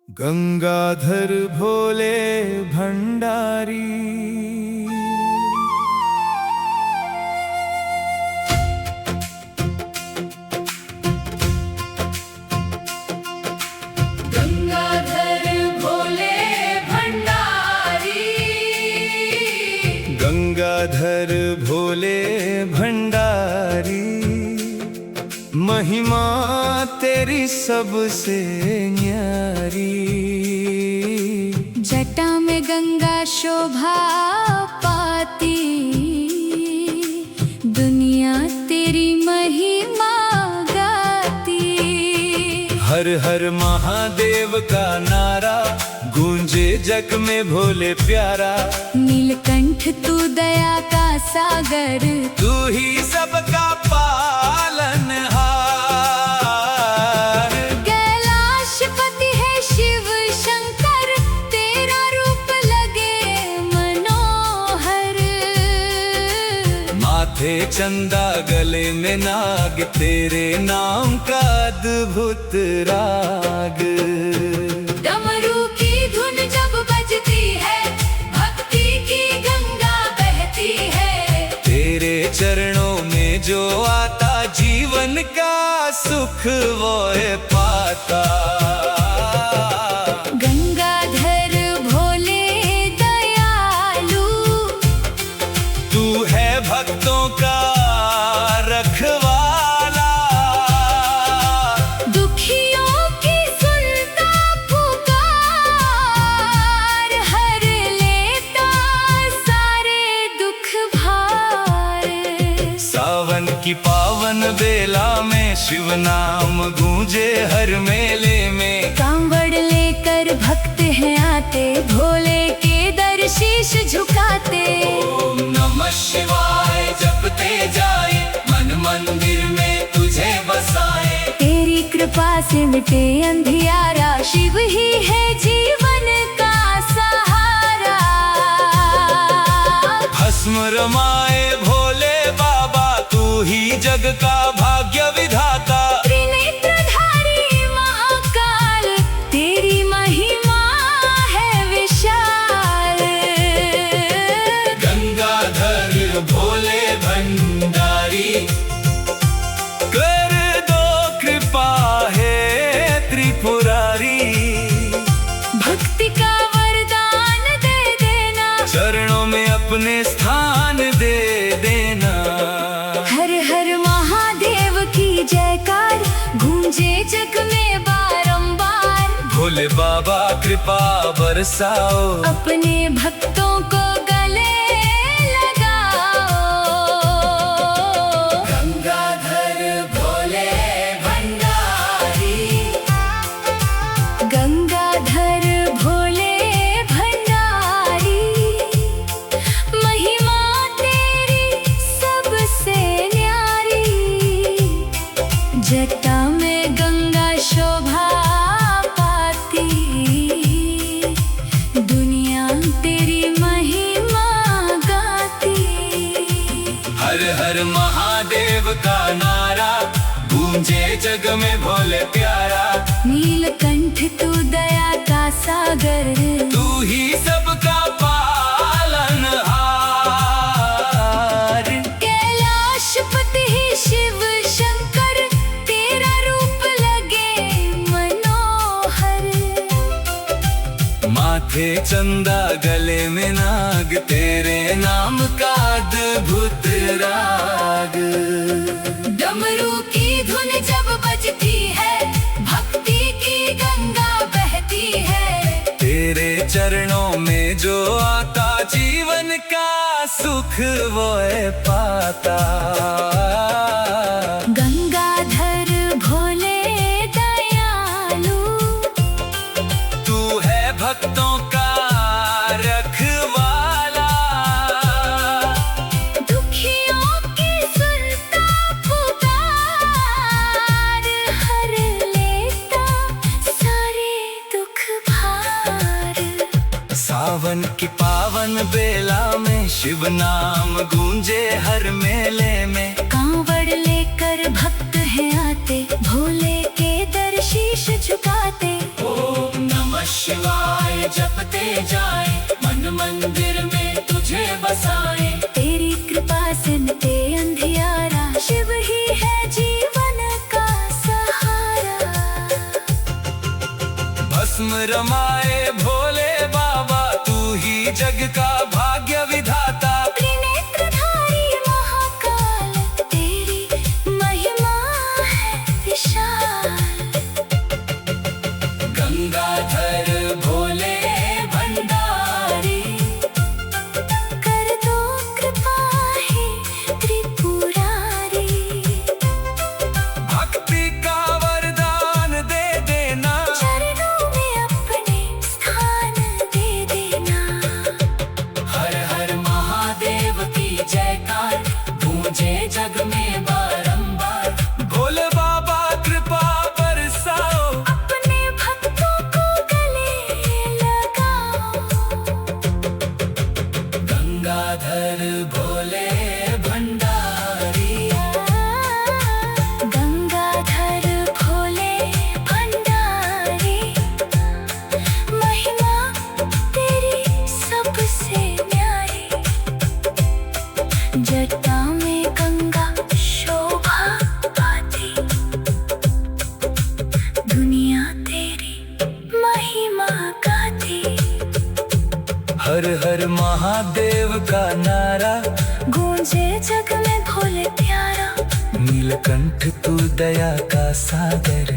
गंगाधर भोले भंडारी। गंगाधर भोले भंडारी। गंगाधर भोले भंडारी, महिमा तेरी सबसे न्यारी। जटा में गंगा शोभा पाती, दुनिया तेरी महिमा गाती। हर हर महादेव का नारा गूंजे जग में भोले प्यारा। नीलकंठ तू दया का सागर, तू ही सबका पालनहार। कैलाशपति है शिव शंकर, तेरा रूप लगे मनोहर। माथे चंदा गले में नाग, तेरे नाम का अद्भुत राग। डमरू की धुन जब बजती है, भक्ति की गंगा बहती है। तेरे चरणों में जो आता, जीवन का सुख वो है पाता। गंगाधर भोले दयालु, तू है भक्तों का रखवाला। दुखियों की सुनता पुकार, हर लेता सारे दुख भार। सावन की पावन बेला में शिव नाम गूंजे हर मेले में। कांवड़ लेकर भक्त हैं आते, भोले के दर शीश झुकाते। ओम नमः शिवाय जपते जाए, मन मंदिर में तुझे बसाए। तेरी कृपा से मिटे अंधियारा, शिव ही है जीवन का सहारा। भस्म रमाए भोले बाबा, तू ही जग का भाग्य विधाता। त्रिनेत्रधारी महाकाल, तेरी महिमा है विशाल। गंगाधर भोले भंडारी, कर दो कृपा है त्रिपुरारी। भक्ति का वरदान दे देना, चरणों में अपने स्थान दे देना। हर हर महादेव की जयकार, गूंजे जग में बारंबार। भोले बाबा कृपा बरसाओ, अपने भक्तों को गले लगाओ। गंगाधर भोले भंडारी। गंगाधर भोले भंडारी, महिमा तेरी सबसे न्यारी। जटा में गंगा शोभा पाती, दुनिया तेरी महिमा गाती। हर हर महादेव का नारा गूंजे जग में भोले प्यारा। नीलकंठ तू दया का सागर, तू ही सबका पालनहार। कैलाशपति ही शिव शंकर, तेरा रूप लगे मनोहर। माथे चंदा गले में नाग, तेरे नाम का अद्भुत राग। डमरू की धुन जब बजती है, भक्ति की गंगा बहती है। तेरे चरणों में जो आता, जीवन का सुख वो है पाता। गंगाधर भोले दयालु, तू है भक्तों का रखवाला। दुखियों की सुनता पुकार, हर लेता सारे दुख भार। सावन की पावन बेला में शिव नाम गूंजे हर मेले में। कांवड़ लेकर भक्त हैं आते, भोले के दर शीश झुकाते। ओम नमः शिवाय जपते जाए, मन मंदिर में तुझे बसाए। तेरी कृपा से मिटे अंधियारा, शिव ही है जीवन का सहारा। भस्म रमाए भोले बाबा, तू ही जग का भाग्य विधाता। त्रिनेत्रधारी महाकाल, तेरी महिमा है विशाल। गंगाधर भोले भंडारी, कर दो कृपा हे त्रिपुरारी। भक्ति का वरदान दे देना, चरणों में अपने स्थान दे देना। हर हर महादेव की जयकार, गूंजे जग में बारंबार। भोले बाबा कृपा बरसाओ, अपने भक्तों को गले लगाओ। गंगाधर भोले भंडारी, गंगाधर भोले भंडारी, महिमा तेरी सबसे न्यारी। जटा में गंगा शोभा पाती, दुनिया तेरी महिमा गाती। हर हर महादेव का नारा, गूंजे जग में भोले प्यारा। नीलकंठ तू दया का सागर,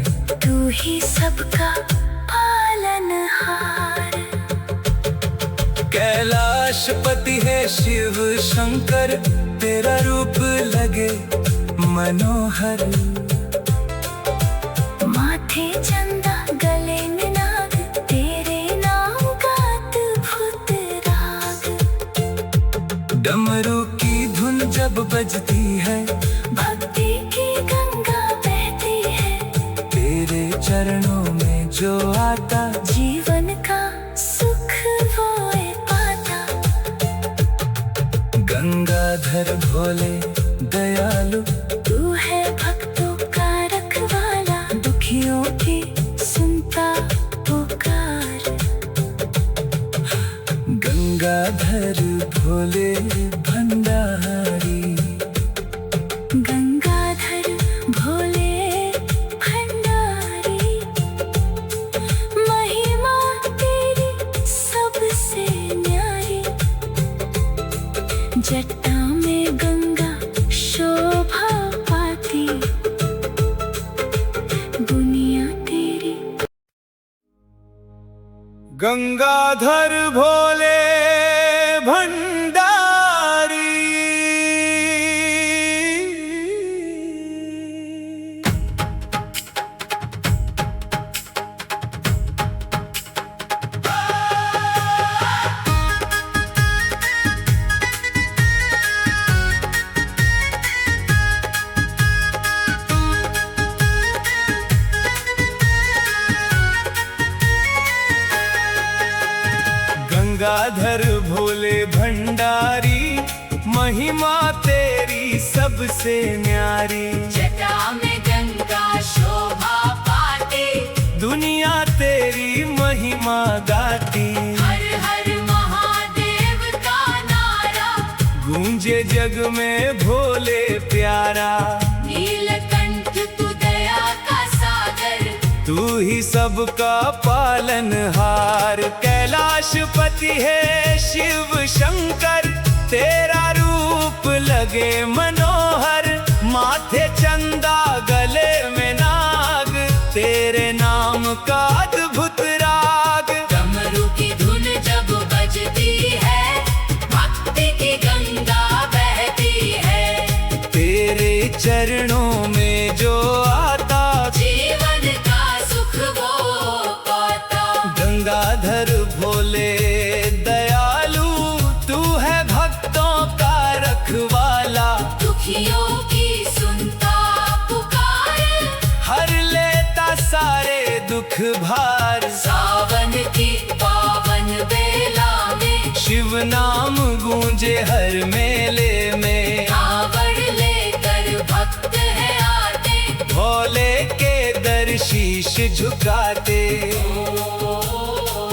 तू ही सबका पालनहार। कैलाशपति है शिव शंकर, तेरा रूप लगे मनोहर। माथे चंदा गले में नाग, तेरे नाम का अद्भुत राग। डमरू की धुन जब बजती है, भक्ति की गंगा बहती है। तेरे चरणों में जो आता, जीवन का सुख वो पाता। गंगाधर भोले दयालु, तू है भक्तों का रखवाला। दुखियों की सुनता पुकार। गंगाधर भोले भंडारी। गंगाधर भोले भंडारी, महिमा तेरी सबसे न्यारी। जटा में गंगा शोभा पाती, दुनिया तेरी। गंगाधर भोले भंडारी। गंगाधर भोले भंडारी, महिमा तेरी सबसे न्यारी। जटा में गंगा शोभा पाते, दुनिया तेरी महिमा गाती। हर हर महादेव का नारा, गूंजे जग में भोले प्यारा। नीलकंठ तू दया का सागर, तू ही सबका पालनहार। कैलाशपति है शिव शंकर, तेरा रूप लगे मनोहर। माथे चंदा गले में नाग, तेरे नाम का अद्भुत राग। डमरू की धुन जब बजती है, भक्ति की गंगा बहती है। तेरे चरणों में जो आता, जीवन का सुख वो पाता। गंगाधर भोले दयालु, तू है भक्तों का रखवाला। दुखियों की सुनता पुकार, हर लेता सारे दुख भार। सावन की पावन बेला में, शिव नाम गूंजे हर मेले में। कांवड़ लेकर भक्त है आते, भोले के दर शीश झुकाते। ओ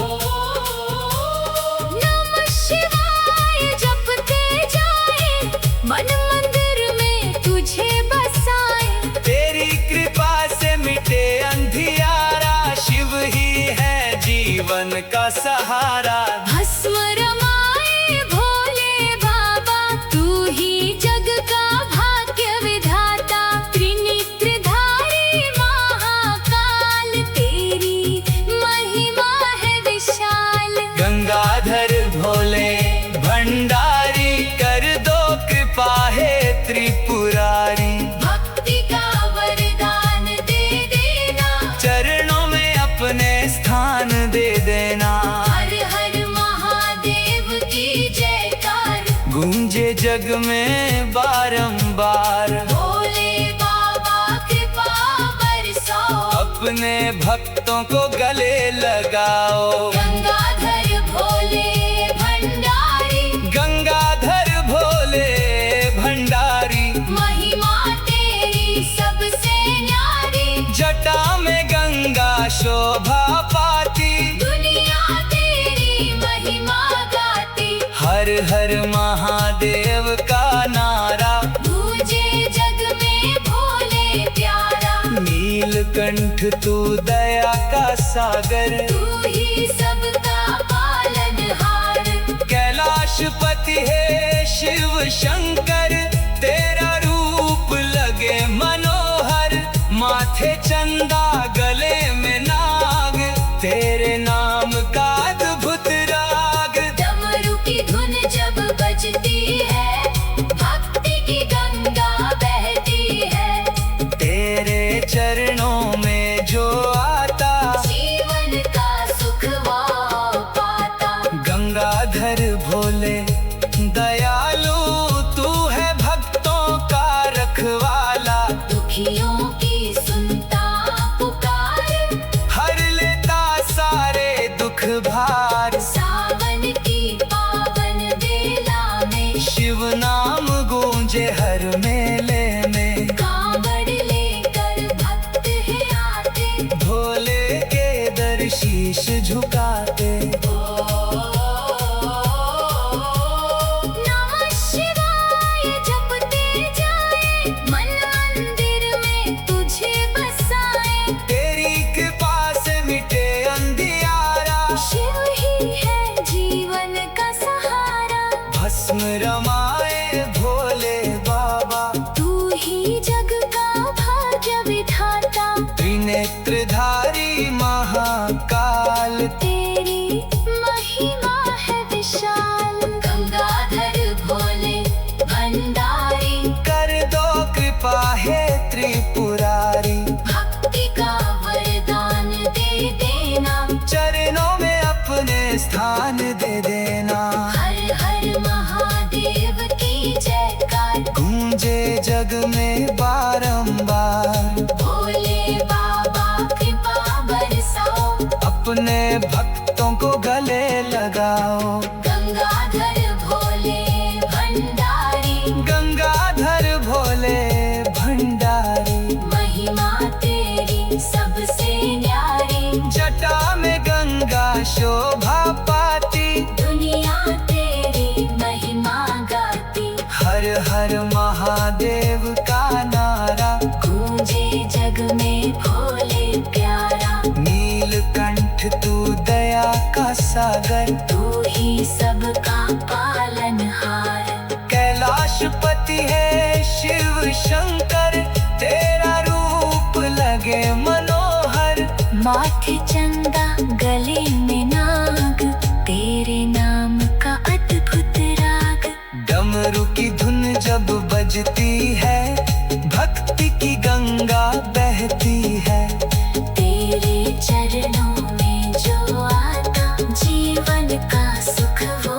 का सहारा। भस्म रमाए भोले बाबा, तू ही जग का भाग्य विधाता। त्रिनेत्रधारी महाकाल, तेरी महिमा है विशाल। गंगाधर भोले भंडारी, कर दो कृपा है त्रिपुरारी। भक्ति का वरदान दे देना, चरणों में अपने स्थान दे देना। हर हर महादेव की जयकार, गूंजे जग में बारंबार। भोले बाबा कृपा बरसाओ, अपने भक्तों को गले लगाओ। गंगाधर भोले भंडारी, गंगाधर भोले भंडारी, महिमा तेरी सबसे न्यारी। जटा में गंगा शोभा पाती, दुनिया तेरी महिमा गाती। हर हर महादेव का नारा। गूंजे जग में भोले प्यारा, नीलकंठ तू दया का सागर। तू ही सबका पालनहार। कैलाशपति है शिव शंकर, तेरा रूप लगे मनोहर। माथे चंदा गले में नाग, तेरे नाम का अद्भुत राग। डमरू की धुन जब बजती है, भक्ति की गंगा बहती है। तेरे चरणों में जो आता, जीवन का सुख वो पाता। गंगाधर भोले दयालु, तू है भक्तों का रखवाला। दुखियों की सुनता पुकार, हर लेता सारे दुख भार। सावन की पावन बेला में, शिव नाम गूंजे हर मेले में। कांवड़ लेकर भक्त है आते, भोले के दर शीश झुकाते। नमः शिवाय जपते जाए, मन मंदिर में तुझे बसाए। तेरी कृपा से मिटे अंधियारा, शिव ही है जीवन का सहारा। भस्म रमाए भोले बाबा। तू ही जग का भाग्य विधाता, त्रिनेत्रधारी महाकाल, तेरी महिमा है विशाल। गंगाधर भोले भंडारी, कर दो कृपा है त्रिपुरारी। भक्ति का वरदान दे देना, चरणों में अपने स्थान दे देना। हर हर महादेव की जयकार, गूंजे जग में बारंबार। भोले बाबा कृपा बरसाओ, अपने भक्तों को गले लगाओ। गंगाधर भोले भंडारी। गंगाधर भोले भंडारी, महिमा तेरी सबसे न्यारी। जटा में गंगा शोभा पाती, दुनिया तेरी महिमा गाती। हर हर महादेव का नारा। गूंजे जग में भोले प्यारा, नीलकंठ तू दया का सागर। तू ही सबका पालनहार। कैलाशपति है शिव शंकर, तेरा रूप लगे मनोहर। माथे चंदा गले में नाग, तेरे नाम का अद्भुत राग। डमरू की धुन जब बजती है, भक्ति की गंगा बहती है। तेरे चरणों में जो आता, जीवन का सुख वो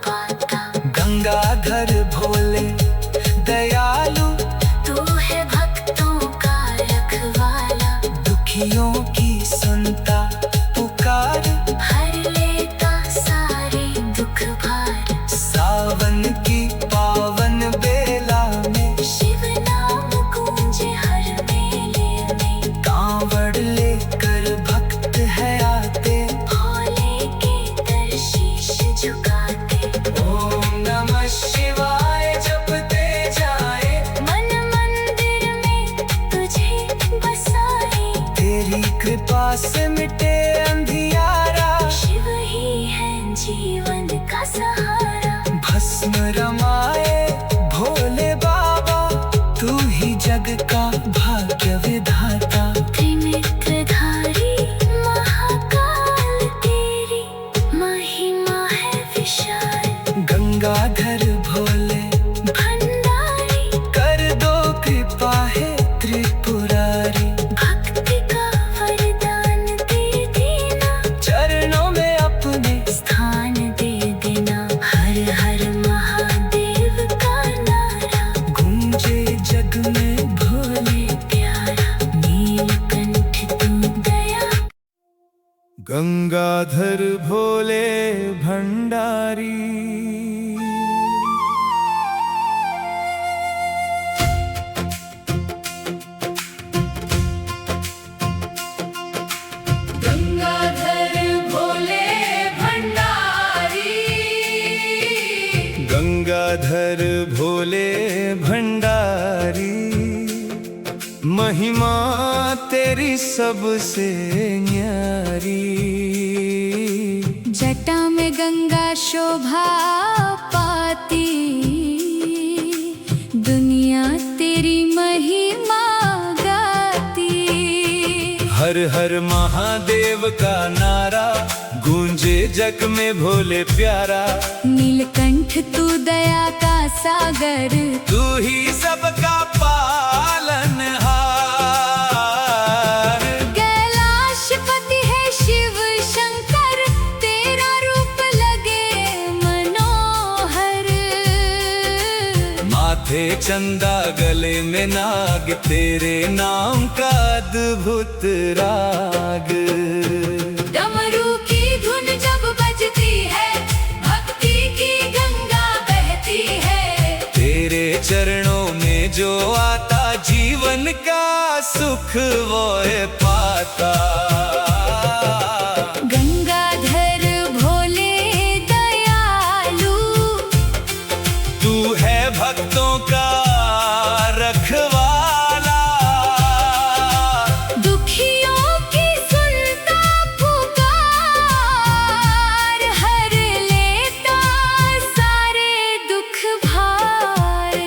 पाता। गंगाधर भोले दयालु, तू है भक्तों का रखवाला। दुखियों की सुनता पुकार। हर लेता सारे दुख भार। सावन की पावन बेला में, शिव नाम गूंजे हर मेले में। कांवड़ लेकर भक्त है आते, भोले के दर शीश झुकाते। ओम नमः शिवाय जपते जाए। मन मंदिर में तुझे बसाए, तेरी कृपा से मिटे अंधियारा। गंगाधर भोले भंडारी, कर दो कृपा है त्रिपुरारी। भक्ति का वरदान दे देना, चरणों में अपने स्थान दे देना। हर हर महादेव का नारा गूंजे जग में भोले प्यारा। नीलकंठ तू दया, गंगाधर भोले भंडारी। गंगाधर भोले भंडारी, गंगाधर भोले भंडारी, महिमा तेरी सबसे न्यारी। जटा में गंगा शोभा पाती, दुनिया तेरी महिमा गाती। हर हर महादेव का नारा गूंजे जग में भोले प्यारा। नीलकंठ तू दया का सागर, तू ही सबका पालनहार। कैलाशपति है शिव शंकर, तेरा रूप लगे मनोहर। माथे चंदा गले में नाग, तेरे नाम का अद्भुत राग। डमरू की धुन जब बजती है, भक्ति की गंगा बहती है। तेरे चरणों में जो आता, जीवन का सुख वो है पाता। गंगाधर भोले दयालु, तू है भक्तों का रखवाला। दुखियों की सुनता पुकार, हर लेता सारे दुख भार।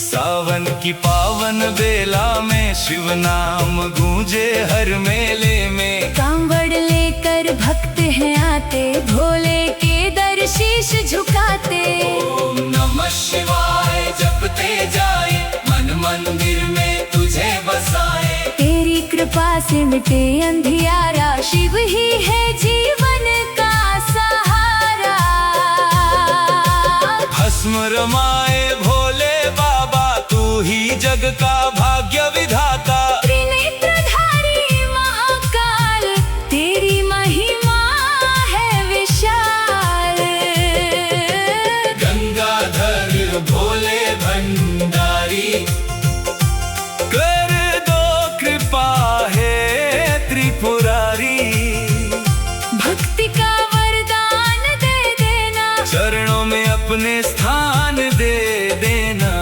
सावन की पावन बेला में शिव नाम गूंजे हर मेले में। कांवड़ लेकर भक्त हैं आते, भोले के दर शीश झुकाते। ओम नमः शिवाय जपते जाए, मन मंदिर में तुझे बसाए। तेरी कृपा से मिटे अंधियारा, शिव ही है जीवन का सहारा। भस्म रमाए भोले बाबा, तू ही जग का भाग्य विधाता। त्रिनेत्रधारी महाकाल, तेरी महिमा है विशाल। गंगाधर भोले भंडारी, कर दो कृपा है त्रिपुरारी। भक्ति का वरदान दे देना, चरणों में अपने स्थान दे देना।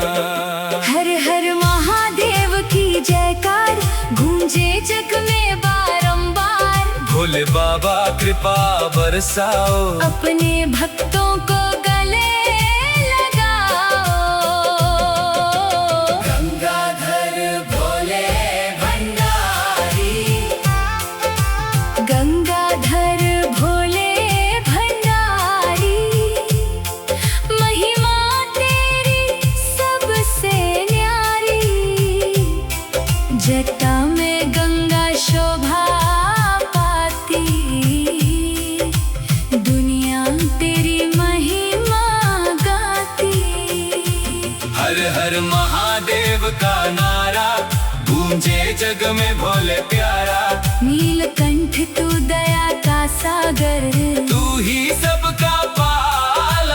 हर हर महादेव की जयकार, गूंजे जग में बारंबार। भोले बाबा कृपा बरसाओ, अपने भक्तों को गले लगाओ। गंगाधर भोले भंडारी, गंगाधर भोले भंडारी, महिमा तेरी सबसे न्यारी। जटा में गंगा शोभा पाती, दुनिया तेरी महिमा गाती। हर हर महादेव का नारा गूंजे जग में भोले प्यारा। नीलकंठ तू दया का सागर, तू ही सबका पालनहार।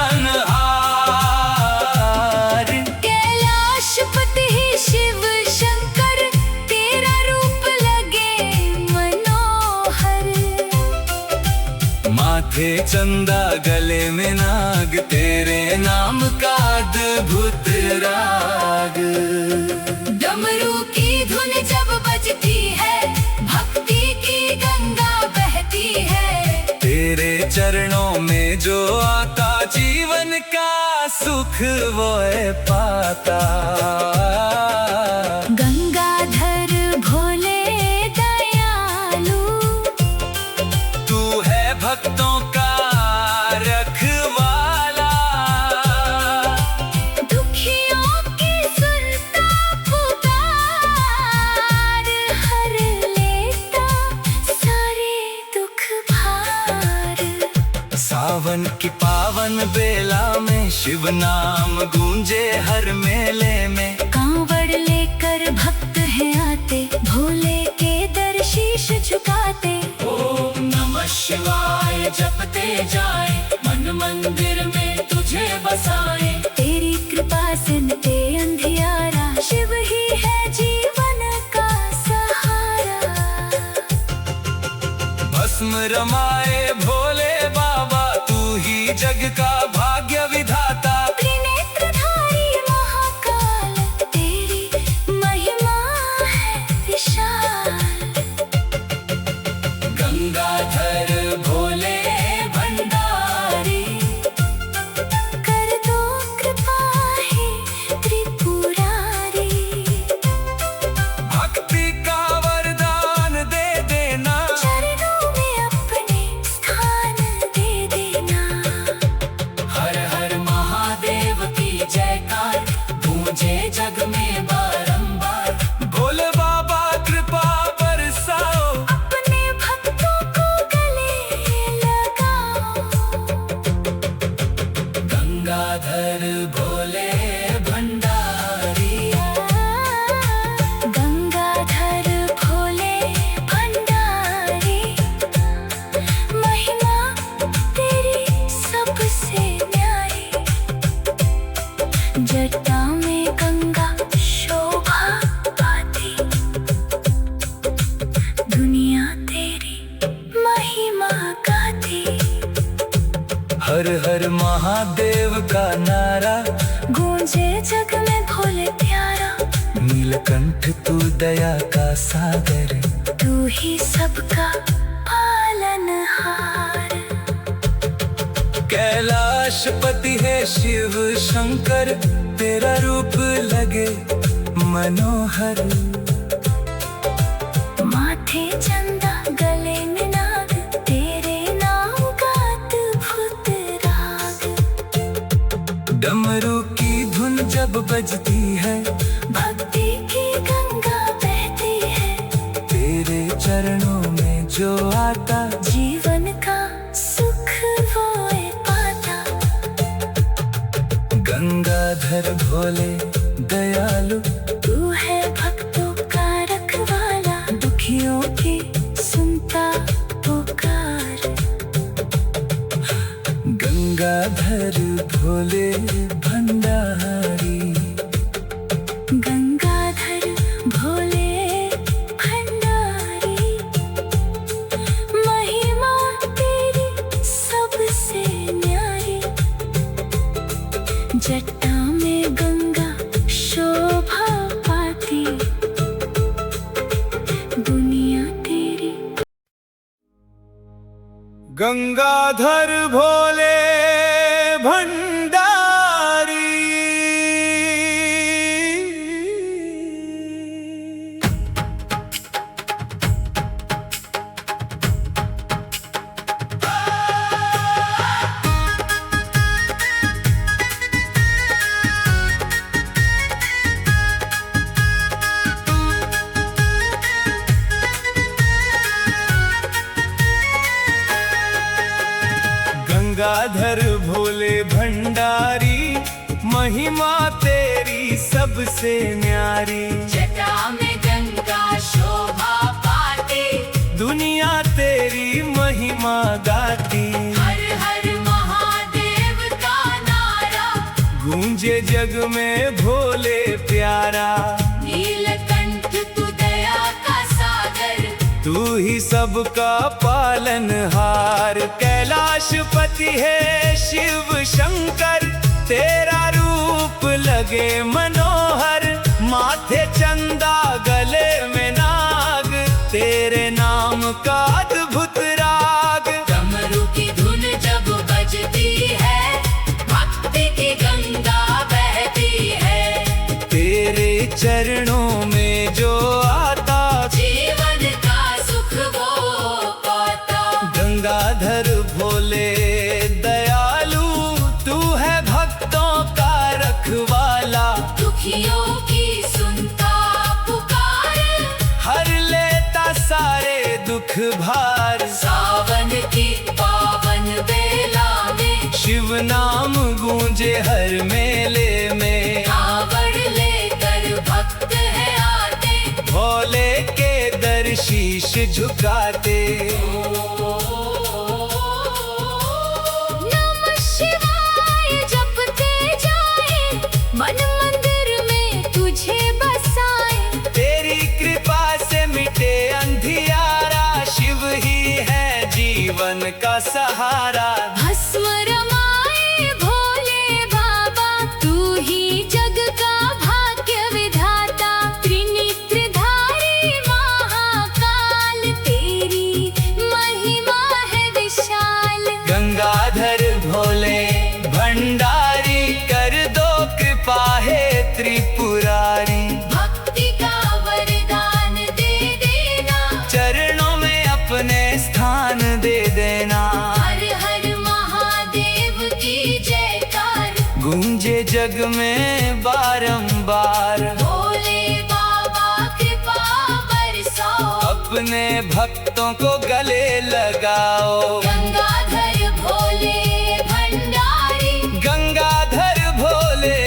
कैलाशपति ही शिव शंकर, तेरा रूप लगे मनोहर। माथे चंदा गले में नाग, तेरे नाम का अद्भुत राग। डमरू की धुन जब बजती है, भक्ति की गंगा बहती है। तेरे चरणों में जो आता, जीवन का सुख वो है पाता। गंगाधर भोले दयालु, तू है भक्तों का रखवाला। सावन की पावन बेला में शिव नाम गूंजे हर मेले में। कांवड़ लेकर भक्त हैं आते, भोले के दर शीश झुकाते। ओम नमः शिवाय जपते जाए, मन मंदिर में तुझे बसाए। तेरी कृपा से मिटे अंधियारा, शिव ही है जीवन का सहारा। भस्म रमाए भोले बाबा, तू ही जग का भाग्य विधाता। त्रिनेत्रधारी महाकाल, तेरी महिमा है विशाल। गंगाधर भोले भंडारी, कर दो कृपा हे त्रिपुरारी। भक्ति का वरदान दे देना, चरणों में अपने स्थान दे देना। हर हर महादेव की जयकार, गूंजे जग में बारंबार। भोले बाबा कृपा बरसाओ, अपने भक्तों को गले लगाओ। गंगाधर भोले भंडारी, गंगाधर भोले भंडारी। महिमा तेरी सबसे न्यारी, जटा में गंगा शोभा पाती। दुनिया तेरी महिमा गाती। हर हर महादेव का नारा, गूंजे जग में भोले प्यारा। नीलकंठ तू दया का सागर। तू ही सबका पालनहार। कैलाशपति है शिव शंकर, तेरा रूप लगे मनोहर। माथे चंदा गले में नाग, तेरे नाम का अद्भुत राग। डमरू की धुन जब बजती है, भक्ति की गंगा बहती है। तेरे चरणों में जो आता, जीवन का सुख वो पाता। गंगाधर भोले दयालु, तू है भक्तों का रखवाला। दुखियों की सुनता पुकार। गंगाधर भोले भंडारी। गंगाधर भोले भंडारी, महिमा तेरी सबसे न्यारी। जटा में गंगा शोभा पाती। दुनिया तेरी। गंगाधर भोले भंडारी। गंगाधर भोले भंडारी, महिमा तेरी सबसे न्यारी। जटा में गंगा शोभा पाती। दुनिया तेरी महिमा गाती। हर हर महादेव का नारा, गूंजे जग में भोले प्यारा। नीलकंठ तू दया का सागर। तू ही सबका पालनहार। कैलाशपति है शिव शंकर, तेरा रूप लगे मनोहर। माथे चंदा गले में नाग, तेरे नाम का अद्भुत राग। डमरू की धुन जब बजती है, भक्ति की गंगा बहती है। तेरे चरणों में जो आता, जीवन का सुख वो पाता। गंगाधर भोले दयालु, तू है भक्तों का रखवाला। दुखियों की सुनता पुकार, हर लेता सारे दुख भार। सावन की पावन बेला हर मेले में। कावड़ लेकर भक्त है आते, भोले के दर शीश झुकाते। नमः शिवाय जपते जाए, मन मंदिर में तुझे बसाए। तेरी कृपा से मिटे अंधियारा, शिव ही है जीवन का सहारा। भस्म रमाए भोले बाबा, तू ही जग का भाग्य विधाता। त्रिनेत्रधारी महाकाल, तेरी महिमा है विशाल। गंगाधर भोले भंडारी, कर दो कृपा है त्रिपुरारी। भक्ति का वरदान दे देना, चरणों में अपने स्थान दे देना। हर हर महादेव की जयकार, गूंजे जग में बारंबार। भोले बाबा कृपा बरसाओ, अपने भक्तों को गले लगाओ। गंगाधर भोले भंडारी, गंगाधर भोले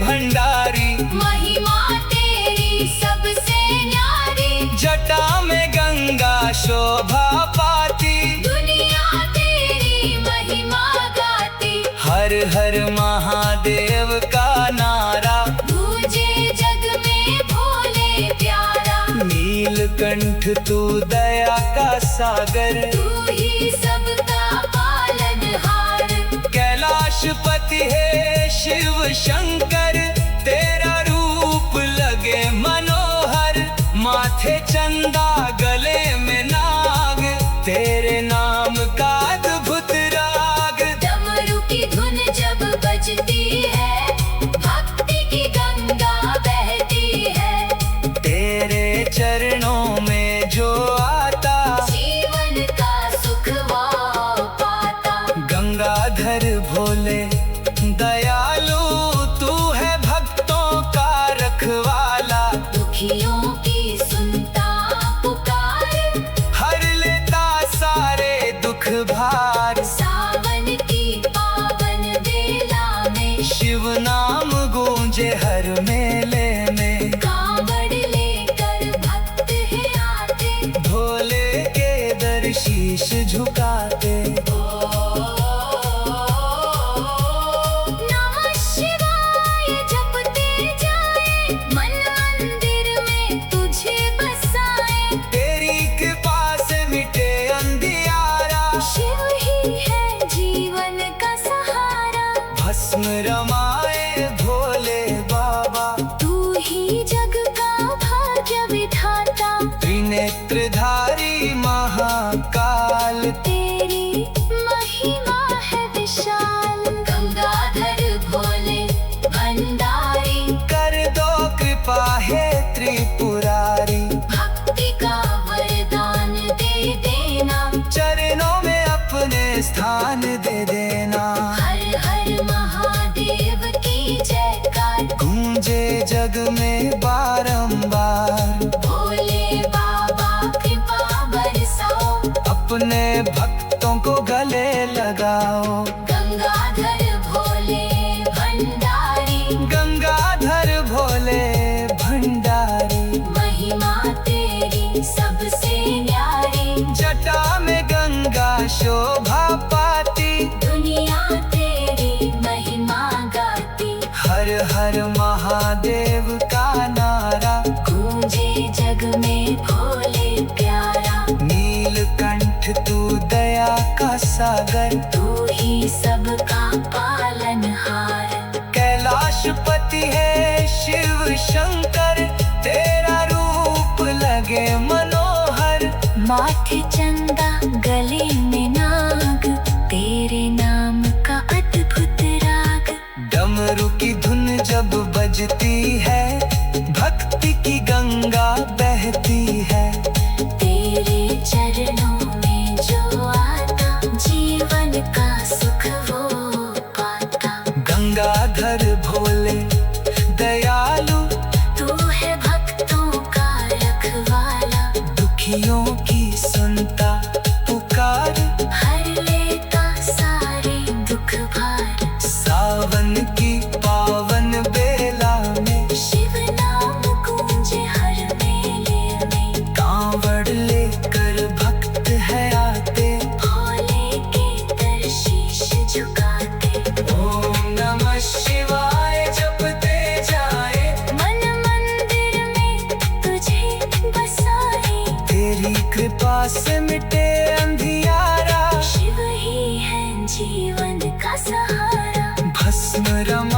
भंडारी, महिमा तेरी सबसे न्यारी। जटा में गंगा शोभा पाती, दुनिया तेरी महिमा गाती, हर हर महादेव का नारा। गूंजे जग में भोले प्यारा। नीलकंठ तू दया का सागर, तू ही सबका पालनहार। कैलाशपति है शिव शंकर, तेरा रूप लगे मनोहर। माथे चंदा गले में नाग, तेरे नाम का अद्भुत राग। डमरू की धुन जब बजती है, भक्ति की गंगा बहती है। तेरे चरणों में जो आता, जीवन का सुख वो पाता। गंगाधर भोले दयालु, तू है भक्तों का रखवाला। दुखियों की सुनता पुकार, हर लेता सारे दुख भार। सावन की पावन बेला में, शिव नाम गूंजे हर मेले में। कावड़ लेकर भक्त है आते, भोले के दर शीश झुकाते। नमः शिवाय जपते जाए, मन मंदिर में तुझे बसाए। तेरी कृपा से मिटे अंधियारा, शिव ही है जीवन का सहारा। भस्म रमाए भोले बाबा। तू ही जग का भाग्य विधाता, त्रिनेत्रधारी महाकाल, तेरी महिमा है विशाल। गंगाधर भोले भंडारी, कर दो कृपा है त्रिपुरारी। भक्ति का वरदान दे देना, चरणों में अपने स्थान दे देना। हर हर महादेव की जयकार, गूंजे जग में बारंबार। भोले बाबा कृपा बरसाओ, अपने भक्तों को गले लगाओ। गंगाधर भोले भंडारी। गंगाधर भोले भंडारी, महिमा तेरी सबसे न्यारी। जटा में गंगा शोभा पाती, दुनिया तेरी महिमा गाती, हर हर महादेव का नारा। गूंजे जग में भोले प्यारा। नीलकंठ तू दया का सागर, तू ही सबका पालनहार। कैलाशपति है शिव शंकर, तेरा रूप लगे मनोहर। माथे चंदा गले में नाग, तेरे नाम का अद्भुत राग। डमरू की धुन जब बजती है, भक्ति की गंगा बहती है। तेरे चरणों में जो आता, जीवन का सुख वो पाता। गंगाधर भोले दयालु, तू है भक्तों का रखवाला। दुखियों की सुनता पुकार। हर लेता सारे दुख भार। सावन से मिटे अंधियारा, शिव ही है जीवन का सहारा। भस्म रम